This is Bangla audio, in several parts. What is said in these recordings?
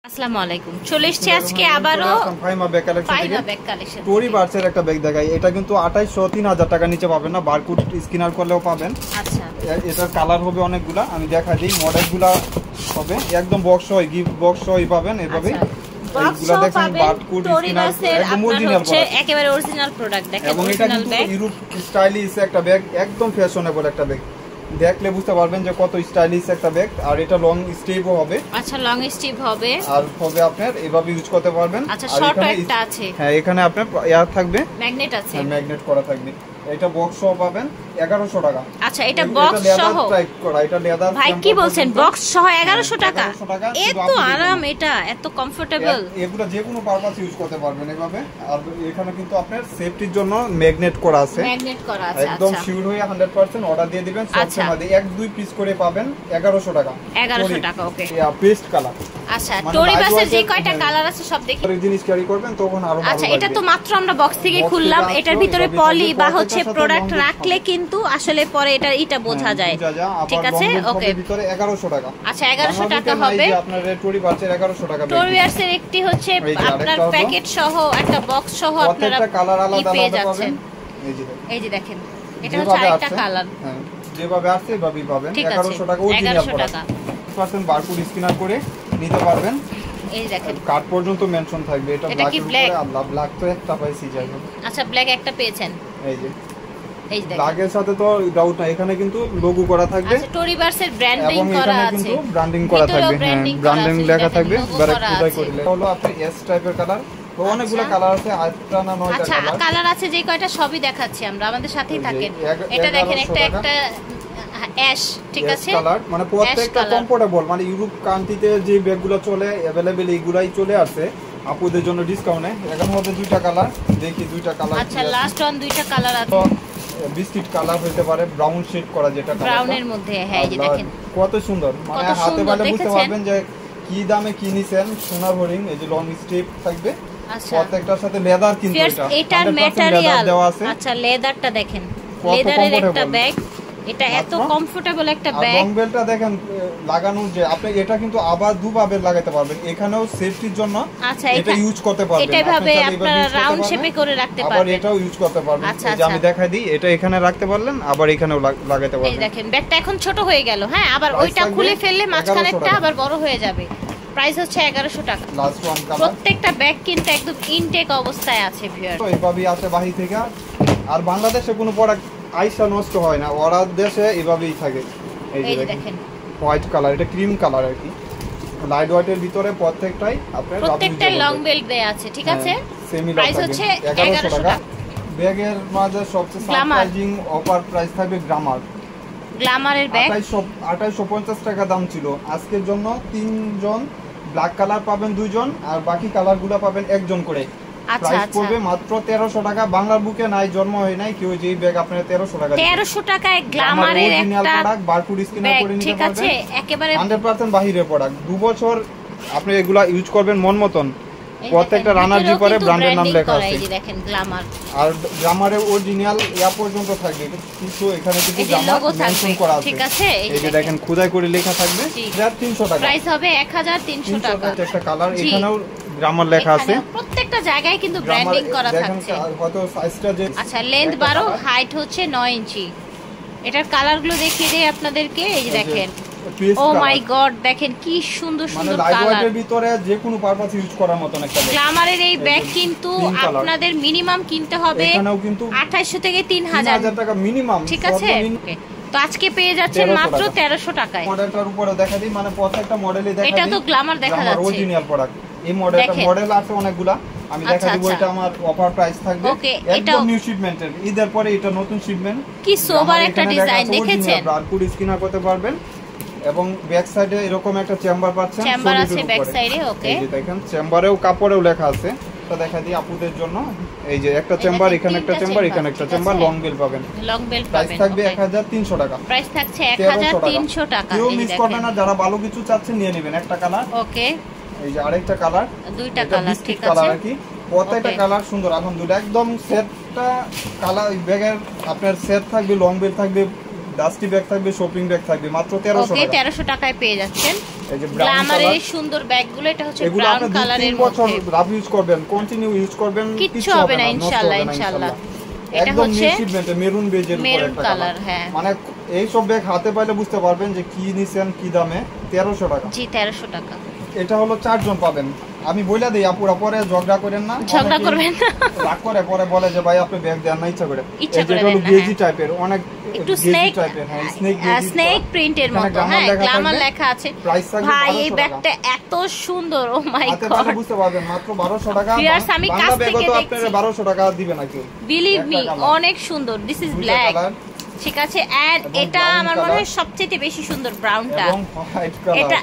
আসসালামু আলাইকুম। চলে এসেছি আজকে আবারো ফাইমা ব্যাগ কালেকশন টরি বার্সের একটা ব্যাগ দেখাই। এটা কিন্তু 2800 3000 টাকা নিচে পাবেন না, বারকোড স্ক্যানার করলেও পাবেন। আচ্ছা, এটার কালার হবে অনেকগুলা, আমি দেখা দিই। মডেলগুলা হবে একদম বক্স হয়, গিফট বক্স হয় পাবেন এভাবে। এইগুলা দেখেন বারকোড স্ক্যানার একদম অরিজিনাল প্রোডাক্ট, একেবারে অরিজিনাল প্রোডাক্ট দেখেন। এবং এটা কিন্তু ইউরোপ স্টাইলিশ একটা ব্যাগ, একদম ফ্যাশনেবল একটা ব্যাগ। দেখলে বুঝতে পারবেন যে কত স্টাইলিশ একটা ব্যাগ। আর এটা লং স্টিভও হবে। আচ্ছা, লং স্টিভ হবে আর হবে আপনার এভাবে ইউজ করতে পারবেন। আচ্ছা, শর্ট একটা আছে। হ্যাঁ, এখানে আপনার এয়ার থাকবে, ম্যাগনেট আছে, ম্যাগনেট করা থাকবে। এটা বক্স সহ পাবেন 1100 টাকা। আচ্ছা, এটা বক্স সহ টাইপ করা, এটা লেদার। ভাই কি বলছেন, বক্স সহ 1100 টাকা? এত আরাম, এটা এত কমফোর্টেবল। এগুলো যে কোনো পারপাস ইউজ করতে পারবেন এভাবে। আর এখানে কিন্তু আপনার সেফটির জন্য ম্যাগনেট করা আছে, ম্যাগনেট করা আছে। একদম সিওর হয়ে 100% অর্ডার দিয়ে দিবেন। সবসময় 1-2 পিস করে পাবেন 1100 টাকা। 1100 টাকা, ওকে। Paste colour. আচ্ছা, টরি বাসের যে কয়টা কালার আছে সব দেখি। এই জিনিস ক্যারি করবেন তখন আরো ভালো। আচ্ছা, এটা তো মাত্র আমরা বক্স থেকে খুললাম। এটার ভিতরে পলি বা হচ্ছে প্রোডাক্ট রাখলে কিন্তু আসলে পরে এটা বোঝা যায়। ঠিক আছে, ওকে। ভিতরে 1100 টাকা। আচ্ছা, 1100 টাকা হবে। আপনার টরি বাসের 1100 টাকা। টরি বাসের একটি হচ্ছে আপনার প্যাকেট সহ একটা বক্স সহ আপনারা কালার আলাদা পেয়ে আলাদা যাচ্ছেন। এই যে দেখেন, এটা হচ্ছে আরেকটা কালার। হ্যাঁ, যেভাবে আসছে এভাবেই পাবেন। 1100 টাকা অরিজিনাল প্রোডাক্ট। 100% বারকোড স্ক্যানার করে নিতে পারবেন। এই দেখেন, কার্ড পর্যন্ত মেনশন থাকবে। এটা ব্ল্যাকের উপরে আল্লাহ ব্ল্যাক তো একটা পাইছি, যাই হোক। আচ্ছা, ব্ল্যাক একটা পেয়েছেন। এই যে ব্ল্যাকের সাথে তো ডাউট না, এখানে কিন্তু লোগো করা থাকবে। আচ্ছা, টরি বাসের ব্র্যান্ডিং করা আছে, কিন্তু ব্র্যান্ডিং করা থাকবে। হ্যাঁ, ব্র্যান্ডিং লেখা থাকবে। ব্যারেক খুদাই করলে হলো আপনার এস টাইপের কালার। তো অনেকগুলো কালার আছে, 8টা না 9টা কালার। আচ্ছা, কালার আছে যে কয়টা সবই দেখাচ্ছি আমরা, আমাদের সাথেই থাকেন। এটা দেখেন, একটা অ্যাশ, ঠিক আছে, কালার মানে প্রত্যেকটা কমফোর্টেবল। মানে ইউরোপ কান্ট্রিতে যে ব্যাগগুলো চলে अवेलेबल এইগুলাই চলে আসে আপুদের জন্য ডিসকাউন্টে। এখানে মধ্যে দুইটা কালার দেখি, দুইটা কালার। আচ্ছা, লাস্ট ওয়ান দুইটা কালার আছে। বিস্কিট কালার হতে পারে, ব্রাউন শেড করা, যেটা ব্রাউনের মধ্যে। হ্যাঁ, এই যে দেখেন কত সুন্দর। মানে হাতে পালে বুঝতে পারবেন যে কি দামে কি নিছেন। সোনার হরিং, এই যে লং স্ট্রিপ থাকবে। আচ্ছা, প্রত্যেকটার সাথে লেদার, কিন্তু এটার ম্যাটেরিয়াল দেওয়া আছে। আচ্ছা, লেদারটা দেখেন, লেদারের একটা ব্যাগ। এটা এত কমফোর্টেবল একটা ব্যাগ। লং বেলটা দেখেন লাগানো, যে আপনি এটা কিন্তু আবার দুভাবে লাগাতে পারবেন। এখানেও সেফটির জন্য আচ্ছা, এটা ইউজ করতে পারবেন। এটা ভাবে আপনারা রাউন্ড শেপে করে রাখতে পারবেন। আবার এটাও ইউজ করতে পারবেন। এই যে আমি দেখাই দিই, এটা এখানে রাখতে পারলেন, আবার এখানেও লাগাতে পারবেন। এই দেখেন, ব্যাগটা এখন ছোট হয়ে গেল। হ্যাঁ, আবার ওইটা খুলে ফেললে মাঝখানেরটা আবার বড় হয়ে যাবে। প্রাইস হচ্ছে 1100 টাকা। Last one colour. প্রত্যেকটা ব্যাগ কিন্তু একদম ইনটেক অবস্থায় আছে ভিউয়ার। তো এইভাবেই আছে বাহির থেকে। আর বাংলাদেশে কোনো প্রোডাক্ট আইসা নষ্ট হয় না, ওরা দেশে এভাবেই থাকে। এই যে দেখেন হোয়াইট কালার, এটা ক্রিম কালার আর কি। লাইট হোয়াইটের ভিতরে প্রত্যেকটাই আপনার প্রত্যেকটা লং বেল্ট দেয়া আছে, ঠিক আছে। প্রাইস হচ্ছে 1100 টাকা। ব্যাগের মাঝে সবচেয়ে সারপ্রাইজিং অফার প্রাইস থাকবে গ্ল্যামারের ব্যাগ। 2850 টাকা দাম ছিল। আজকের জন্য 3 জন ব্ল্যাক কালার পাবেন, 2 জন, আর বাকি কালারগুলো পাবেন 1 জন করে। প্রাইস পড়বে মাত্র 1300 টাকা। বাংলার বুকে নাই, জন্ম হয় নাই কেউ যে ব্যাগ আপনারা 1300 টাকা 1300 টাকায় গ্ল্যামারের একটা প্রোডাক্ট বারকোড স্ক্যানার করে নিতে পারবেন। ঠিক আছে, একেবারে 100% বাহিরের প্রোডাক্ট। 2 বছর আপনি এগুলা ইউজ করবেন মন মতন। প্রত্যেকটা রানার জি করে ব্র্যান্ডের নাম লেখা আছে। এই যে দেখেন গ্ল্যামার। আর গ্ল্যামারের অরিজিনাল ইয়া পর্যন্ত থাকবে, কিন্তু এখানে কিন্তু গ্ল্যামার মেনশন করা আছে, ঠিক আছে। এই যে দেখেন খোদাই করে লেখা থাকবে। 1300 টাকা প্রাইস হবে 1300 টাকা। একটা কালার, এখানেও গ্রামার লেখা আছে। প্রত্যেকটা জায়গায় কিন্তু ব্র্যান্ডিং করা থাকছে। কত সাইজটা যে আচ্ছা, লেন্থ 12, হাইট হচ্ছে 9 ইঞ্চি। এটার কালারগুলো দেখিয়ে দেই আপনাদেরকে। এই যে দেখেন, ও মাই গড, দেখেন কি সুন্দর সুন্দর কালার। লাইট ওয়েটের ভিতরে যে কোনো পারপাস ইউজ করার মতন একটা ব্যাগ। গ্ল্যামারের এই ব্যাগ কিন্তু আপনাদের মিনিমাম কিনতে হবে এখানেও কিন্তু 2800 থেকে 3000 টাকা মিনিমাম, ঠিক আছে। তো আজকে পেয়ে যাচ্ছেন মাত্র 1300 টাকায়। মডেলটার উপরে দেখা দিই, মানে প্রত্যেকটা মডেলই দেখা দিই। এটা তো গ্ল্যামার দেখা যাচ্ছে, অরিজিনাল প্রোডাক্ট। এই মডেল আছে অনেকগুলা, আমি দেখা দিব। এটা আমার অফার প্রাইস থাকবে, একদম নিউ শিপমেন্টের। ঈদের পরে এটা নতুন শিপমেন্ট। কি সোবার একটা ডিজাইন দেখেছেন। বারকোড স্ক্যানার করতে পারবেন, এবং ব্যাক সাইডে এরকম একটা চেম্বার পাচ্ছেন। চেম্বার আছে ব্যাক সাইডে, ওকে। এই যে দেখেন, চেম্বারেও কাপড়েও লেখা আছে। তো দেখা দিই আপুদের জন্য। এই যে একটা চেম্বার, এখানে একটা চেম্বার, এখানে একটা চেম্বার, লং বেল পাবেন। লং বেল পাবেন। প্রাইস থাকবে 1300 টাকা। প্রাইস থাকছে 1300 টাকা। কেউ মিস করবেন না, যারা ভালো কিছু চাচ্ছেন নিয়ে নেবেন। একটা কালার, ওকে। এই যে আরেকটা কালার, দুইটা কালার, ঠিক আছে। কালার কি প্রত্যেকটা কালার সুন্দর। আলহামদুলিল্লাহ, একদম সেটটা কালার। ব্যাগের আপনার সেট থাকবে, লং বেল থাকবে, ডাস্টি ব্যাগ থাকবে, শপিং ব্যাগ থাকবে। মাত্র 1300 টাকা। ওকে, 1300 টাকায় পেয়ে যাচ্ছেন। এই যে ব্রাউন গ্ল্যামারের সুন্দর ব্যাগগুলো, এটা হচ্ছে ব্রাউন কালারের মধ্যে। 3 বছর রাফ ইউজ করবেন, কন্টিনিউ ইউজ করবেন, কিছু হবে না ইনশাআল্লাহ ইনশাআল্লাহ। এটা হচ্ছে মেরুন বেজের উপর একটা কালার। হ্যাঁ, মানে এই সব ব্যাগ হাতে পাইলে বুঝতে পারবেন যে কি নিছেন কি দামে। 1300 টাকা। জি 1300 টাকা। এটা হলো 4 জন পাবেন। আমি বইলা দেই আপুরা, পরে ঝগড়া করেন না, ঝগড়া করবেন না, রাগ করে পরে বলে যে ভাই আপনি ব্যাগ দেন না ইচ্ছা করে। এটা হলো বেজি টাইপের, অনেক একটু স্নেক টাইপের। হ্যাঁ, স্নেক প্রিন্টের মতো। হ্যাঁ, গ্ল্যামার লেখা আছে। ভাই এই ব্যাগটা এত সুন্দর, ও মাই গড, আপনি বুঝতে পারবেন মাত্র 1200 টাকা। ভিউয়ার্স আমি কাছ থেকে দেখছি, আপনারা 1200 টাকা দিবেন নাকি? বিলিভ মি, অনেক সুন্দর। দিস ইজ ব্ল্যাক, ঠিক আছে। এন্ড এটা আমার মনে হয় সবচেয়ে বেশি সুন্দর ব্রাউনটা, এবং হোয়াইট কালার, এটা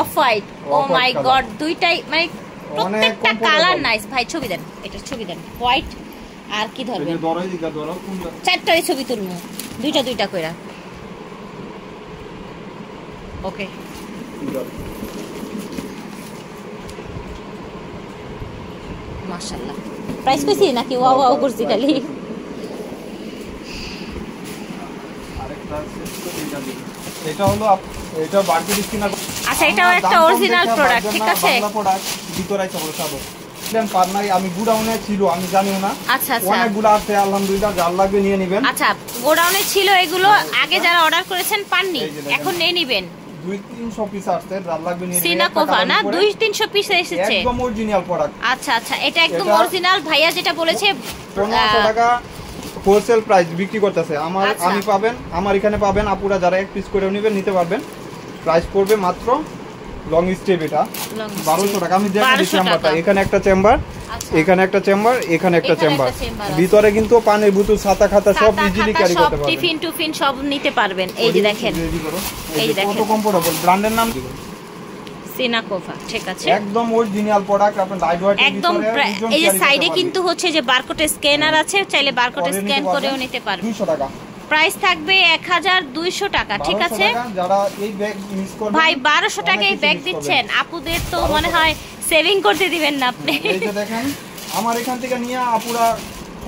অফ হোয়াইট। ও মাই গড, দুইটাই মানে প্রত্যেকটা কালার নাইস। ভাই ছবি দেন, এটা ছবি দেন। হোয়াইট আর কি ধরবেন? ধরোই দিগা ধরো, কোনটা? চারটারই ছবি তুলমু, দুইটা দুইটা কইরা। ওকে, মাশাআল্লাহ। প্রাইস কইছি নাকি ওয়াও ওয়াও করছি খালি? এটা হলো এটা বারকোড স্ক্যানার। আচ্ছা, এটাও একটা অরিজিনাল প্রোডাক্ট, ঠিক আছে। বাংলা প্রোডাক্ট ভিতরে আছে বলে সাদা। প্ল্যান পার্টনার আমি গুডাউনে ছিল, আমি জানিও না। আচ্ছা আচ্ছা, অনেকগুলো আছে আলহামদুলিল্লাহ, যার লাগবে নিয়ে নেবেন। আচ্ছা, গোডাউনে ছিল এগুলো, আগে যারা অর্ডার করেছেন পাননি, এখন নিয়ে নেবেন। 2-300 পিস আসছে, যার লাগবে নিয়ে নেবেন। সিনাকোভা না 2-300 পিস এসেছে, একদম অরিজিনাল প্রোডাক্ট। আচ্ছা আচ্ছা, এটা একদম অরিজিনাল। ভাইয়া যেটা বলেছে 1500 টাকা হোলসেল প্রাইস বিক্রি করতেছে। আমি পাবেন, আমার এখানে পাবেন আপুরা যারা এক পিস করে নেবেন নিতে পারবেন। প্রাইস পড়বে মাত্র লং স্টেপ, এটা 1200 টাকা। আমি দেখে দিচ্ছি চেম্বারটা, এখানে একটা চেম্বার, এখানে একটা চেম্বার, এখানে একটা চেম্বার। ভিতরে কিন্তু পানির বোতল, ছাতা খাতা সব ইজিলি ক্যারি করতে পারবেন। টিফিন টুফিন সব নিতে পারবেন। এই যে দেখেন, এই যে দেখেন, কত কমফোর্টেবল। ব্র্যান্ডের নাম সিনাকোভা, ঠিক আছে। একদম অরিজিনাল প্রোডাক্ট, আপনি লাইট ওয়েট একদম। এই যে সাইডে কিন্তু হচ্ছে যে বারকোড স্ক্যানার আছে, চাইলে বারকোড স্ক্যান করেও নিতে পারবেন। 200 টাকা প্রাইস থাকবে 1200 টাকা, ঠিক আছে। যারা এই ব্যাগ মিস করবেন, ভাই 1200 টাকায় ব্যাগ দিচ্ছেন, আপুদের তো মনে হয় সেভিং করতে দিবেন না আপনি। এই যে দেখেন, আমার এখান থেকে নিয়ে আপুরা।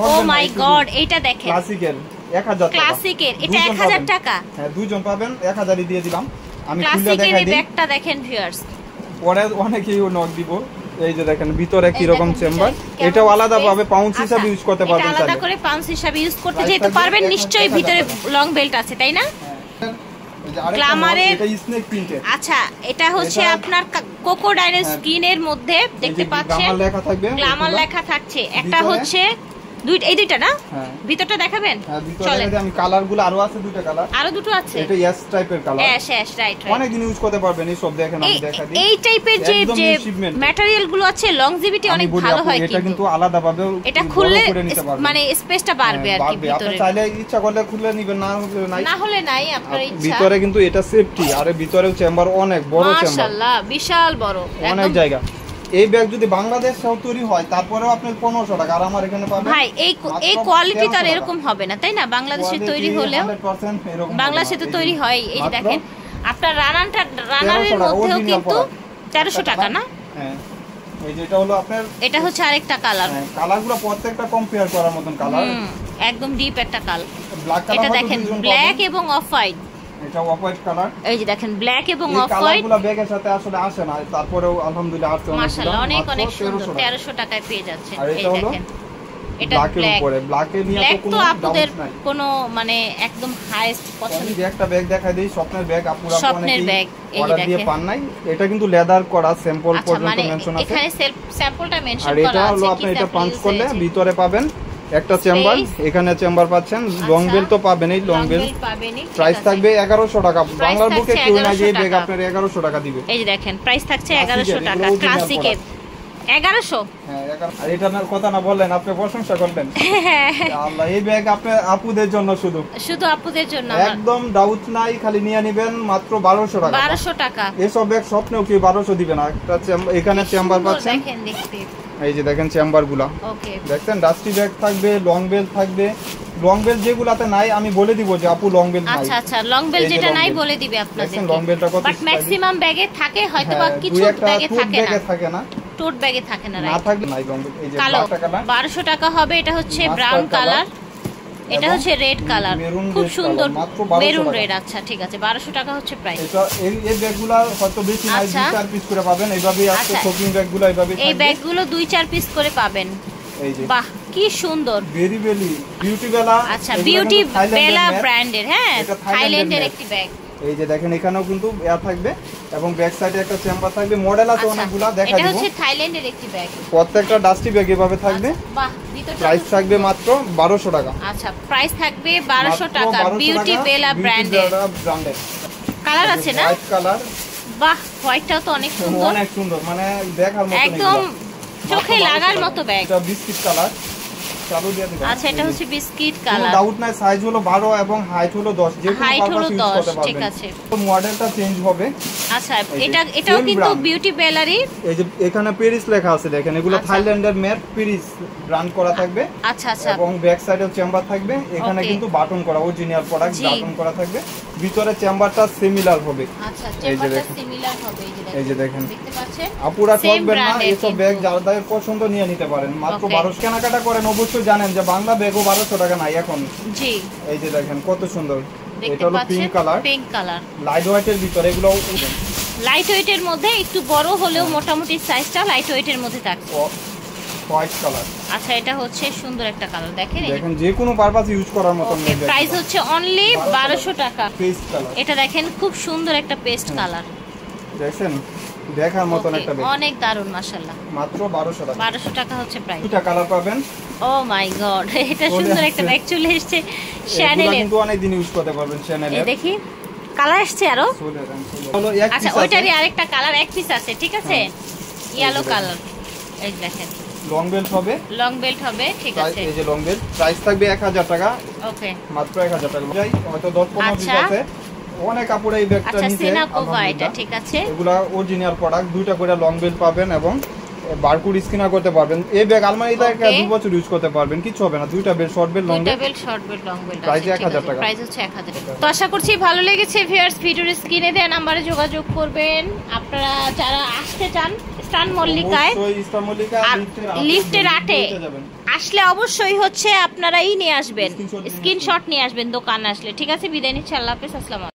ও মাই গড, এইটা দেখেন, ক্লাসিকের 1000 টাকা। ক্লাসিকের এটা 1000 টাকা। হ্যাঁ, দুইজন পাবেন, 1000ই দিয়ে দিলাম। আমি খুলে ক্লাসিকের দেখাই এই দিই। ব্যাগটা দেখেন ভিউয়ার্স, পরে অনেকেই নক দিব। এই যে দেখেন ভিতরে কি রকম চেম্বার, এটাও আলাদা ভাবে পাউন্স হিসাবে ইউজ করতে পারবেন। এটা আলাদা করে পাউন্স হিসাবে ইউজ করতে যেতে পারবেন। নিশ্চয়ই ভিতরে লং বেল্ট আছে, তাই না? গ্ল্যামারের, এটা স্নেক প্রিন্টের। আচ্ছা, এটা হচ্ছে আপনার কোকোডাইলের স্কিনের মধ্যে দেখতে পাচ্ছেন গ্ল্যামার লেখা থাকবে, গ্ল্যামার লেখা থাকছে। একটা হচ্ছে এই দুইটা না, ভিতরটা দেখাবেন? চলেন, আমি কালারগুলো আরো আছে, দুটো কালার, আরো দুটো আছে। এটা এস টাইপের কালার, এস রাইট। অনেক দিন ইউজ করতে পারবেন। এই সব দেখেন, আমি দেখাই দিই। এই টাইপের যে ম্যাটেরিয়াল গুলো আছে, লংজিভিটি অনেক ভালো হয়। এটা কিন্তু আলাদা ভাবে এটা খুললে মানে স্পেসটা বাড়বে আর কি ভিতরে। আপনি চাইলে ইচ্ছা করলে খুলে নেবেন, না হলে নাই আপনার ইচ্ছা। ভিতরে কিন্তু এটা সেফটি, আর ভিতরেও চেম্বার অনেক বড় চেম্বার, মাশাআল্লাহ বিশাল বড়, অনেক জায়গা। এই ব্যাগ যদি বাংলাদেশেও তৈরি হয় তারপরেও আপনি 1500 টাকা, আর আমার এখানে পাবেন। ভাই এই কোয়ালিটি তো এরকম হবে না, তাই না? বাংলাদেশে তৈরি হলেও, বাংলাদেশে তো তৈরি হয়। এই যে দেখেন, আপনার রানারের মধ্যেও কিন্তু 1300 টাকা না? হ্যাঁ, এই যেটা হলো আপনার, এটা হচ্ছে আরেকটা কালার। কালারগুলো প্রত্যেকটা কম্পেয়ার করার মতন কালার, একদম ডিপ একটা কালার। ব্ল্যাক কালার, এটা দেখেন ব্ল্যাক এবং অফ হোয়াইট। এটা অফ হোয়াইট কালার। এই যে দেখেন ব্ল্যাক এবং অফ হোয়াইট। কালারগুলো ব্যাগের সাথে আসলে আসে না, তারপরেও আলহামদুলিল্লাহ আসছে। মাশাআল্লাহ, অনেক অনেক সুন্দর। 1300 টাকায় পেয়ে যাচ্ছেন। এই দেখেন, এটা ব্ল্যাকের উপরে, ব্ল্যাকে নিয়ে তো কোনো আপনাদের কোনো মানে একদম হাইয়েস্ট পছন্দ। আমি একটা ব্যাগ দেখাই দেই, স্বপ্নের ব্যাগ। আপুরা স্বপ্নের ব্যাগ, এই অর্ডার দিয়ে পান নাই। এটা কিন্তু লেদার করা, স্যাম্পল পর্যন্ত মেনশন আছে। এখানে স্যাম্পলটা মেনশন করা আছে। আর এটা হলো আপনি এটা পাঞ্চ করলে ভিতরে পাবেন একটা চেম্বার, এখানে চেম্বার পাচ্ছেন। লং বেল তো পাবেন, এই লং বেল প্রাইস থাকবে 1100 টাকা। বাংলার বুকে কেউ না যে ব্যাগ আপনার 1100 টাকা দিবে। এই যে দেখেন, প্রাইস থাকছে 1100 টাকা, ক্লাসিকের 1100। হ্যাঁ, আর এটা না কথা না বললেন, আপনি প্রশংসা করবেন। আল্লাহ, এই ব্যাগ আপনার আপুদের জন্য, শুধু আপুদের জন্য, একদম ডাউট নাই, খালি নিয়ে নেবেন মাত্র 1200 টাকা। 1200 টাকা। এসব ব্যাগ স্বপ্নেও কি 1200 দিবে না। একটা এখানে চেম্বার পাচ্ছেন, দেখেন দেখতে। এই যে দেখেন চেম্বারগুলো, ওকে, দেখছেন ডাস্টি ব্যাগ থাকবে, লং বেল থাকবে। লং বেল যেগুলাতে নাই আমি বলে দিব যে আপু লং বেল নাই। আচ্ছা আচ্ছা, লং বেল যেটা নাই বলে দিবে আপনাদের। লং বেলটা কত? বাট ম্যাক্সিমাম ব্যাগে থাকে, হয়তো বা কিছু ব্যাগে থাকে না, টোট ব্যাগে থাকে না, না থাকবে নাই লং বেল। এই যে ব্ল্যাকটা কালার 1200 টাকা হবে। এটা হচ্ছে ব্রাউন কালার, এটা হচ্ছে রেড কালার, খুব সুন্দর মেরুন রেড। আচ্ছা ঠিক আছে, 1200 টাকা হচ্ছে প্রাইস। এটা এই ব্যাগগুলো হয়তো বেশি নাই, 2-4 পিস করে পাবেন। এইভাবেই আছে শপিং ব্যাগগুলো, এইভাবেই এই ব্যাগগুলো 2-4 পিস করে পাবেন। এই যে বাহ কি সুন্দর, ভেরি বিউটি বেলা। আচ্ছা বিউটি বেলা ব্র্যান্ডের, হ্যাঁ থাইল্যান্ডের একটি ব্যাগ। এই যে দেখেন এখানেও কিন্তু এয়ার থাকবে এবং ব্যাক সাইডে একটা চেম্বার থাকবে। মডেল আছে অনেকগুলা, দেখা দিব। এটা হচ্ছে থাইল্যান্ডের একটি ব্যাগ, প্রত্যেকটা ডাস্টি ব্যাগ এভাবে থাকবে। বাহ ভিতরটা প্রাইস থাকবে মাত্র 1200 টাকা। আচ্ছা প্রাইস থাকবে 1200 টাকা, বিউটি বেলা ব্র্যান্ডের। কালার আছে না? White colour. বাহ হোয়াইটটাও তো অনেক সুন্দর, অনেক সুন্দর, মানে দেখার মতো একদম চোখে লাগার মতো ব্যাগ। এটা বিস্কিট কালার। চালু দিয়ে দিবেন। আচ্ছা এটা হচ্ছে বিস্কিট কালার। কোনো ডাউট নাই, সাইজ হলো 12 এবং হাইট হলো 10, যে কোনো পারপাস ইউজ করতে পারবেন। ঠিক আছে, তো মডেলটা চেঞ্জ হবে। আচ্ছা এটাও কিন্তু বিউটি বেলারই। এই যে এখানে পেরিস লেখা আছে, দেখেন এগুলো থাইল্যান্ডের মেড পেরিস ব্র্যান্ড করা থাকবে। আচ্ছা আচ্ছা, এবং ব্যাক সাইডেও চেম্বার থাকবে। এখানে কিন্তু বাটন করা, অরিজিনাল প্রোডাক্ট, বাটন করা থাকবে। ভিতরে চেম্বারটা সিমিলার হবে। আচ্ছা চেম্বারটা সিমিলার হবে। এই যে দেখেন, দেখতে পাচ্ছেন আপুরা ঠকবেন না, এইসব ব্যাগ যাদের পছন্দ নিয়ে নিতে পারেন। মাত্র 1200 কেনাকাটা করেন, অবশ্যই জানেন যে বাংলা ব্যাগও 1200 টাকা নাই এখন। জি এই যে দেখেন কত সুন্দর, এটা হলো pink colour. Pink colour light ওয়েটের ভিতরে, এগুলো লাইট ওয়েটের মধ্যে একটু বড় হলেও মোটামুটি সাইজটা লাইট ওয়েটের মধ্যে থাকে। White colour. আচ্ছা এটা হচ্ছে সুন্দর একটা কালার, দেখেন দেখেন যে কোনো পারপাস ইউজ করার মতন। প্রাইস হচ্ছে অনলি 1200 টাকা। পেস্ট কালার, এটা দেখেন খুব সুন্দর একটা পেস্ট কালার, দেখেন দেখার মতন একটা ব্যাগ, অনেক দারুণ মাশাআল্লাহ। মাত্র 1200 টাকা। 1200 টাকা হচ্ছে প্রাইস। দুটো কালার পাবেন। ও মাই গড, এটা সুন্দর একটা ব্যাগ চলে এসেছে শ্যানেলের, কিন্তু অনেক দিন ইউজ করতে পারবেন শ্যানেলের। এই দেখি কালার আসছে আরো। হলো এক পিস। আচ্ছা ওইটারই আরেকটা কালার এক পিস আছে, ঠিক আছে ইয়েলো কালার। এই দেখেন লং বেল্ট হবে, লং বেল্ট হবে, ঠিক আছে। এই যে লং বেল্ট, প্রাইস থাকবে 1000 টাকা। ওকে মাত্র 1000 টাকা। যাই হয়তো 10-15 পিস আছে। অনেক কাপড় এই ব্যাগটা আচ্ছা নিতে। সিনাকোভা এটা, ঠিক আছে। এগুলা অরিজিনাল প্রোডাক্ট, দুইটা করে লং বেল্ট পাবেন এবং বারকোড স্ক্যানার করতে পারবেন। এই ব্যাগ আলমারিতে 2 বছর ইউজ করতে পারবেন, কিছু হবে না। দুইটা belt, short belt, long belt. দুইটা belt, short belt, long belt, price 1000 টাকা। প্রাইস হচ্ছে 1000 টাকা। তো আশা করছি ভালো লেগেছে ভিউয়ার্স। ভিডিওর স্ক্রিনে দেওয়া নম্বরে যোগাযোগ করবেন আপনারা যারা আসতে চান। স্টান মল্লিকায়, লিফটের 8-এ আসলে অবশ্যই হচ্ছে আপনারা নিয়ে আসবেন, স্ক্রিনশট নিয়ে আসবেন দোকানে আসলে, ঠিক আছে। বিদায় নিচ্ছি, আল্লাহ হাফেজ, আসসালামু আলাইকুম।